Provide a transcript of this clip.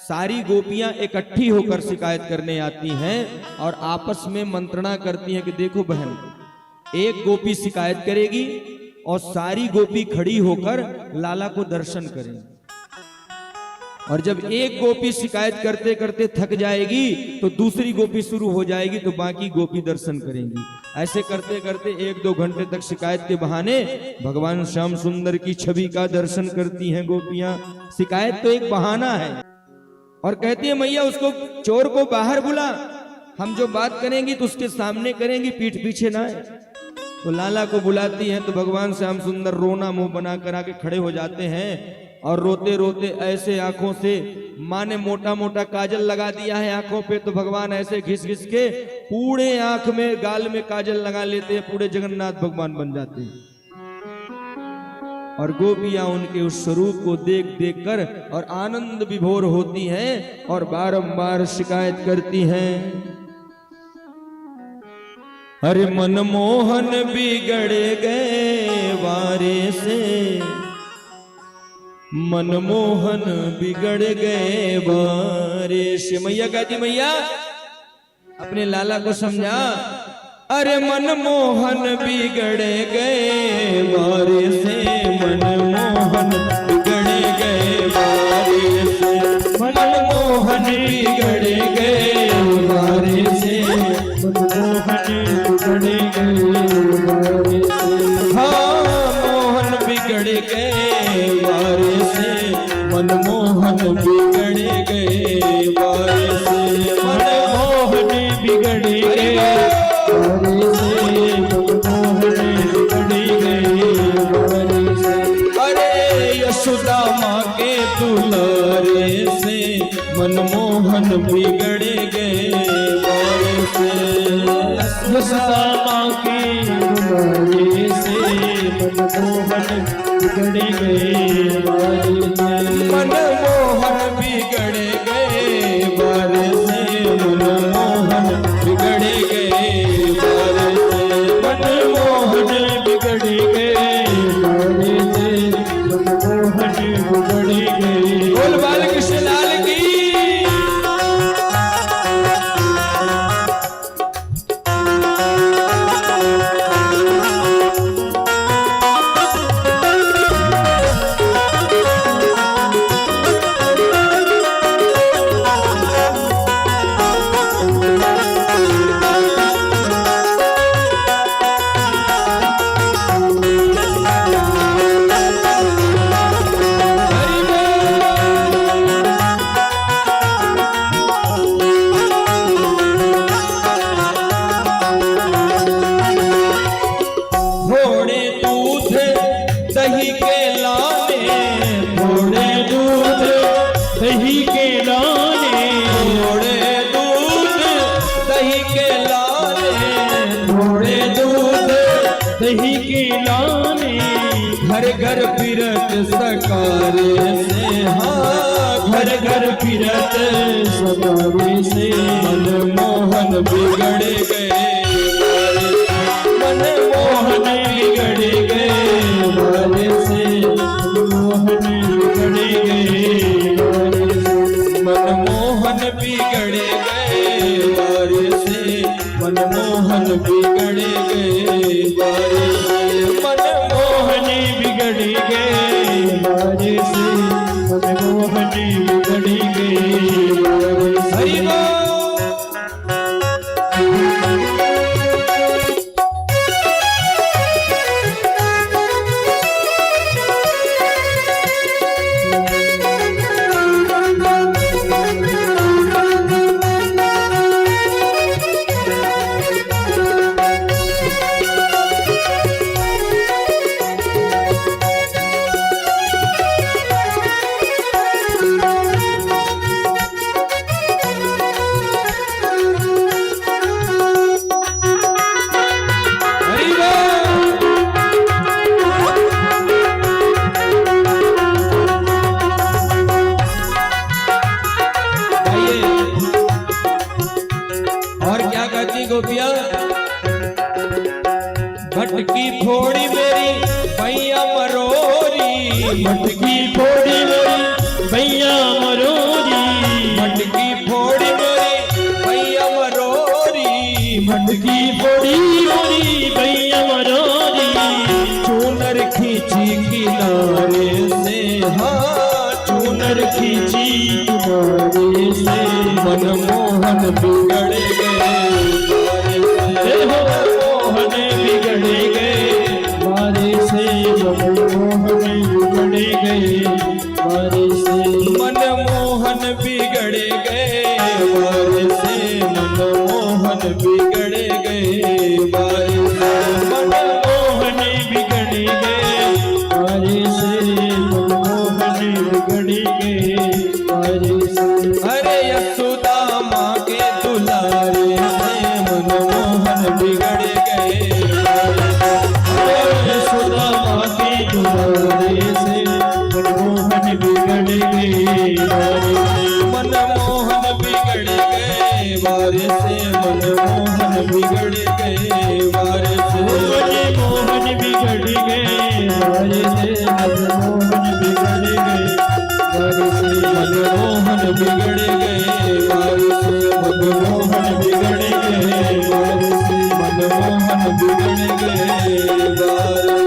सारी गोपियां इकट्ठी होकर शिकायत करने आती हैं और आपस में मंत्रणा करती हैं कि देखो बहन, एक गोपी शिकायत करेगी और सारी गोपी खड़ी होकर लाला को दर्शन करेंगी, और जब एक गोपी शिकायत करते करते थक जाएगी तो दूसरी गोपी शुरू हो जाएगी तो बाकी गोपी दर्शन करेंगी। ऐसे करते करते 1-2 घंटे तक शिकायत के बहाने भगवान श्याम सुंदर की छवि का दर्शन करती हैं गोपियां। शिकायत तो एक बहाना है, और कहती है मैया उसको, चोर को बाहर बुला, हम जो बात करेंगी तो उसके सामने करेंगी, पीठ पीछे ना है। तो लाला को बुलाती हैं तो भगवान श्याम सुंदर रोना मुंह बना कर आके खड़े हो जाते हैं और रोते रोते ऐसे आंखों से, माँ ने मोटा मोटा काजल लगा दिया है आंखों पे, तो भगवान ऐसे घिस घिस के पूरे आंख में गाल में काजल लगा लेते हैं, पूरे जगन्नाथ भगवान बन जाते हैं। और गोपियां उनके उस स्वरूप को देख देख कर और आनंद विभोर होती हैं और बारंबार शिकायत करती हैं, अरे मनमोहन बिगड़ गए वारे से, मनमोहन बिगड़ गए वारे से। मैया कहती, मैया अपने लाला को समझा, अरे मनमोहन बिगड़ गए वारे से, मनमोहन बिगड़ गए वारे से, मनमोहन बिगड़ गए वारे से, मनमोहन बिगड़ गए वारे से। हाँ, मोहन बिगड़ गए वारे से, मनमोहन बिगड़ गए वारे से, मनमोहन बिगड़ गए वारे से, मनमोहन बिगड़ गए वारे से। अरे यशोदा माँ के दुलारे से, मनमोहन बिगड़ गए वारे से, यशोदा माँ के दुलारे से, मनमोहन बिगड़ गए वारे से, मनमोहन बिगड़ गए वारे से, मनमोहन बिगड़ गए वारे से, मनमोहन बिगड़ गए वारे से, मनमोहन बिगड़ गए। बोल बालकृष्ण लाल की। दही के लाने घर घर फिरत सकारे से, हाँ घर घर फिरत सकारे से, मनमोहन बिगड़ गए वारे से, मनमोहन बिगड़ गए वारे से, मनमोहन बिगड़ गए वारे से, मनमोहन बिगड़ गए वारे से, मनमोहन बिगड़ गए वारे से, मनमोहन बिगड़ गए वारे से, मनमोहन बिगड़ गए वारे से। हरि बोल। गोपिया भटकी फोड़ी मेरी भैया मरोरी, भटकी फोड़ी मेरी भैया मरोरी, जिंदगी बड़ी मोरी भैया मरोरी, चूनर खींची किनारे से, हाँ चूनर खींची किनारे से, मनमोहन बिगड़ गए हे हो मोहन बिगड़ गए मारे से, मनमोहन बिगड़ गए मारे से, मनमोहन बिगड़ गए बारे से, मनमोहन बिगड़ गए बारे से, मनमोहन बिगड़ गए मारे से, मनमोहन बिगड़ गए मारे से, अरे यशोदा माँ के दुलारे से मनमोहन बिगड़ गए यशोदा माँ के दुलारे से मनमोहन बिगड़ गए मारे से, मनमोहन बिगड़ गए बारे से, मनमोहन बिगड़ गए बारे से, मनमोहन बिगड़ गए मारे से, मनमोहन बिगड़ गए मारे से, मनमोहन बिगड़ गए बारे से, मनमोहन बिगड़ गए बारे से, मनमोहन बिगड़ गए बारे